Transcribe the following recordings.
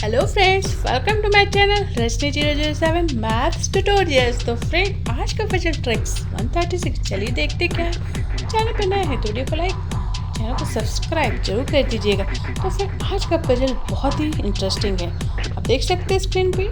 Hello friends, welcome to my channel Rajni 007 maths tutorials. तो friend, आज का पजल ट्रिक्स 136। चलिए देखते क्या है। चैनल पे नए हैं तो वीडियो को लाइक, चैनल को सब्सक्राइब जरूर कर दीजिएगा। तो फ्रेंड, आज का पजल बहुत ही इंटरेस्टिंग है। आप देख सकते हैं स्क्रीन पे,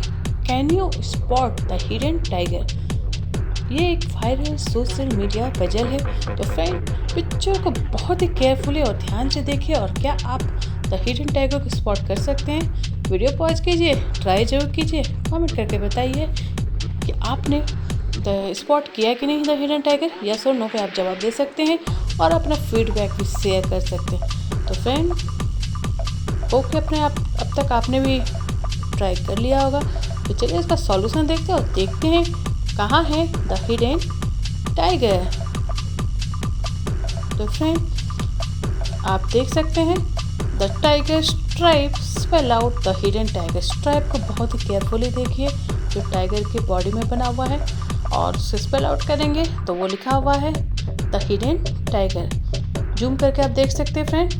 can you spot the hidden tiger. ये एक वायरल सोशल मीडिया पजल है। तो फ्रेंड, पिक्चर को बहुत ही केयरफुली और ध्यान से देखिए और क्या आप द हिडन टाइगर को स्पॉट कर सकते हैं। वीडियो पॉज कीजिए, ट्राई जरूर कीजिए, कमेंट करके बताइए कि आपने स्पॉट किया कि नहीं द हिडन टाइगर। यस और नो पे आप जवाब दे सकते हैं और अपना फीडबैक भी शेयर कर सकते हैं। तो फ्रेंड, ओके, अपने आप अब तक आपने भी ट्राई कर लिया होगा। तो चलिए इसका सॉल्यूशन देखते हैं और देखते हैं कहाँ है द हिडन टाइगर। तो फ्रेंड, आप देख सकते हैं the tiger stripe spell out the hidden tiger. Stripe को बहुत ही केयरफुली देखिए जो टाइगर की बॉडी में बना हुआ है, और उसे स्पेल आउट करेंगे तो वो लिखा हुआ है द हिडन टाइगर। जूम करके आप देख सकते हैं friend,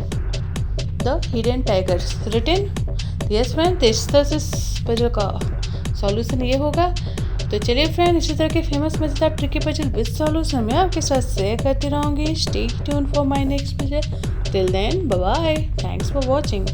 the hidden tiger written. Yes friend, इस तरह से पजल का सॉल्यूशन ये होगा। तो चलिए फ्रेंड, इसी तरह के फेमस मजेदार ट्रिकी पजल विद सॉल्यूशन मैं आपके साथ शेयर करती रहूँगी। Stay tune for my next puzzle. Till then, bye bye, thanks for watching.